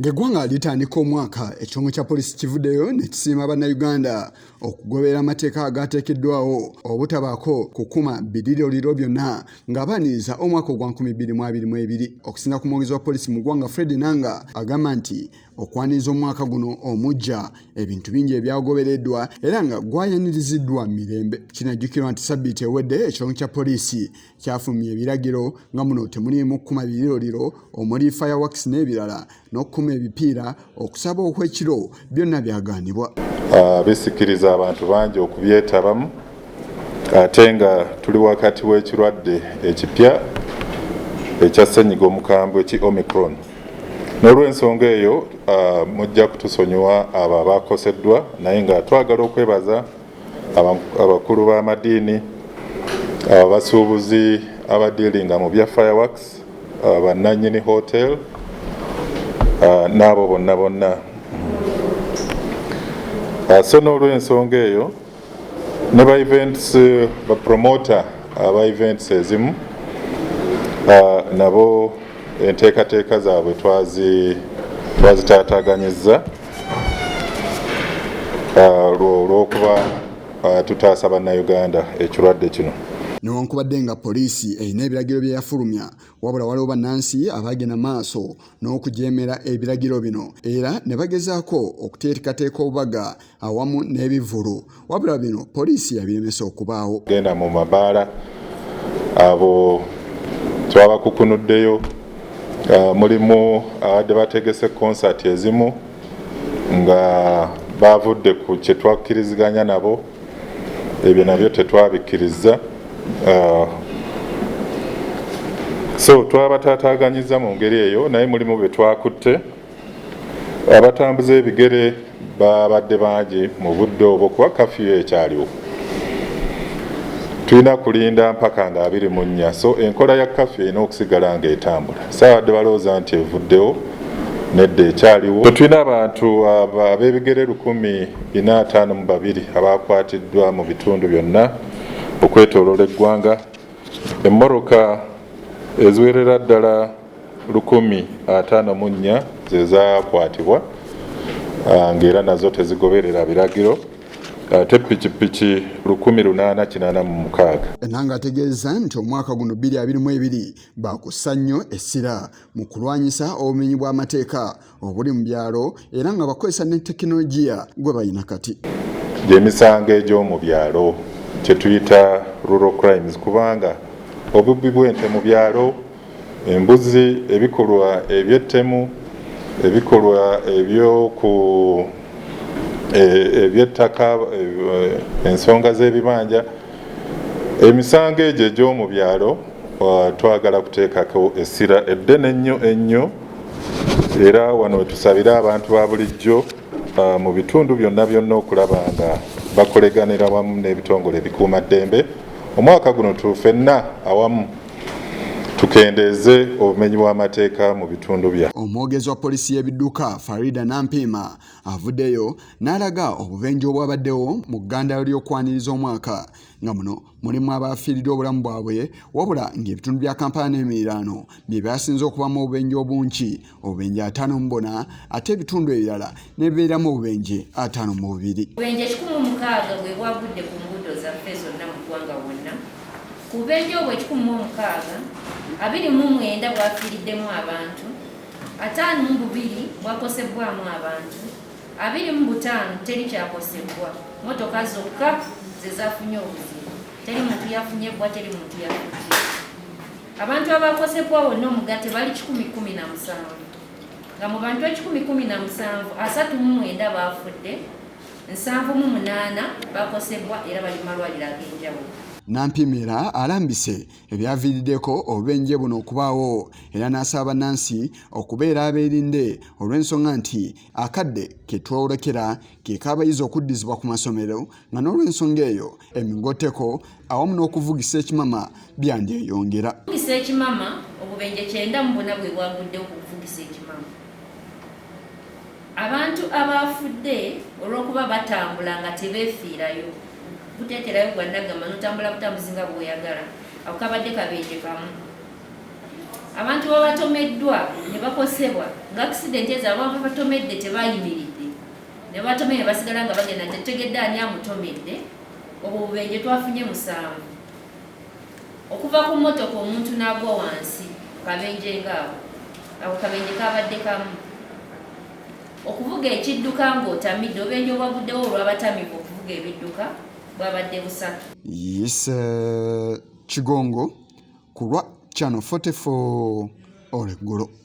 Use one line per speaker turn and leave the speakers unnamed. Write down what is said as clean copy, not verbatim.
Ng'eggwanga litandika omwaka ekitongole kya poliisi kivuddeyo ne kisiima bannayuganda okugobera amateeka agaateekeddwawo obutabaako kukuma biriroliro byonna ng'abaaniriza omwaka ogwa 2022. Okusinziira ku mwogezi wa poliisi mu ggwanga Fred Nanga agamba nti okwaniriza omwaka guno omujja ebintu bingi ebyagobereddwa era nga gwayaniriziddwa mirembe. Kinajjukirwa nti sabbiiti ewedde ekitongole kya poliisi kyafulumya ebiragiro nga muno temuliimu kukuma biriroliro omuli fireworks n'ebirala n'okukuma ebipiira okusaba okw'ekiro byonna byagaanibwa.
Bisikiriza abantu bangi okubyetabamu ate nga tuli wakati w'ekirwadde ekipya ekya ssennyiga omukambwe eki Omicron. N'olw'ensonga eyo mujja kutusonyiwa abo abaakoseddwa naye nga twagala okwebaza abakulu b'amadiini, abasuubuzi abadiilinga mu bya fireworks, bannannyini hotel n'abo bonna. So n'olw'ensonga eyo ne ba events ba promoter aba events ezimu nabo enteekateeka zaabwe twazitaataaganyizza olw'okuba tutaasa bannayuganda ekirwadde kino.
Newankubadde nga poliisi erina ebiragiro bye yafulumya wabula waliwo bannansi abaagenda maaso n'okujeemera ebiragiro bino era ne bagezaako okuteekateeka obubaga awamu n'ebivvulu wabula bino poliisi yabiremesa okubaawo.
Genda mu mabaala abo twabakukunuddeyo, mulimu abadde bategese konsati ezimu nga bavudde ku kye twakkiriziganya nabo, ebyo nabyo tetwabikkiriza. So twabataataaganyiza mu ngeri eyo naye mulimu be twakutte. Abatambuza ebigere babadde bangi mu budde obwo kuba kafiyu ekyaliwo. Tulina kulinda mpaka nga 24. So enkola ya kafiyu erina okusigala ng'etambula. Saabadde balowooza nti evuddewo nedda ekyaliwo. Tulina abantu ab'ebigere 1452 abaakwatiddwa mu bitundu byonna okwetooloola eggwanga. Emmoroka eziwerera ddala 154 ze zaakwatibwa ng'era nazo tezigoberera biragiro, ate ppikipiki 1886.
Nanga ategeeza nti omwaka guno 2022 baakussa nnyo essira mu kulwanyisa obumenyi bw'amateeka obuli mu byalo era nga bakozesa ne tekinologiya gwe balina kati.
Gy'emisango egy'omu byalo kye tuyita rural crimes, kubanga obubbi bw'ente mu byalo, embuzi, ebikolwa eby'ettemu, ebikolwa eby'ettaka, ensonga z'ebibanja, emisango egyo egy'omu byalo twagala kuteekako essira eddene ennyo era wano wetusabira abantu ba bulijjo mu bitundu byonna okulaba nga bakoleganira wamu n'ebitongole ebikuumaddembe. Omwaka guno tufenna awamu tukendeeze obumenyi bw'amateeka mu bitundu bya.
Omwogezi wa poliisi y'ebidduka Farida Nampiima avuddeyo n'alaga obubenje obwabaddewo mu ggandalo ly'okwaniriza omwaka nga muno mulimu abaafiiridde obulamu bwabwe wabula ng'ebitundu bya Kampala n'emiriraano bye byasinze okubamu obubenje obungi, obubenje 54 ate ebitundu ebirala ne bibeeramu obubenje 52.
Obubenje 160 bwe bwagudde ku nguudo zaffe zonna mu ggwanga wonna. Ku bubenje obwo 160 29 bwafiiriddemu abantu, 52 bwakosebwamu abantu, 25 teri kyakosebwa, motoka zokka ze zafunye obuzibu, teri muntu yafunyebwa, teri muntu yafudde. Abantu abakosebwa wonna omugatte bali 117 nga mu bantu 117 39 baafudde, 78 bakosebwa era bali mu malwaliro ag'enjawulo.
Nampiimira alambise ebyaviiriddeko obubenje buno okubaawo era n'asaba bannansi okubeera abeerinde olw'ensonga nti akadde ke twolekera ke k'abayizi okuddizibwa ku masomero nga n'olw'ensonga eyo emigotteko awamu n'okuvugisa ekimama byandyeyongera.
Okuvugisa ekimama obubenje 9 bwonna bwe bwaguddewo ku kuvugisa ekimama. Abantu abaafudde olw'okuba batambula nga tebeefiirayo buteeterayo gwa Nagama n'otambula butambuzi nga bw'oyagala, ako kabadde kabenje kamu. abantu babatomeddwa ne bakosebwa nga accident ezo abantu batomedde tebayimiridde ne batomedde ne basigala nga bagenda tetegedde ani amutomedde obwo bubenje twafunye 7 okuva ku mmotoka omuntu n'agwa wansi kabenje ngaawo ako kabenje kabadde kamu okuvuga ekidduka ng'otamidde obubenje obwaguddewo olw'abatamivu okuvuga ebidduka bwabadde 3.
Yes, Kigongo ku lwa Channel 44 Oleggulo.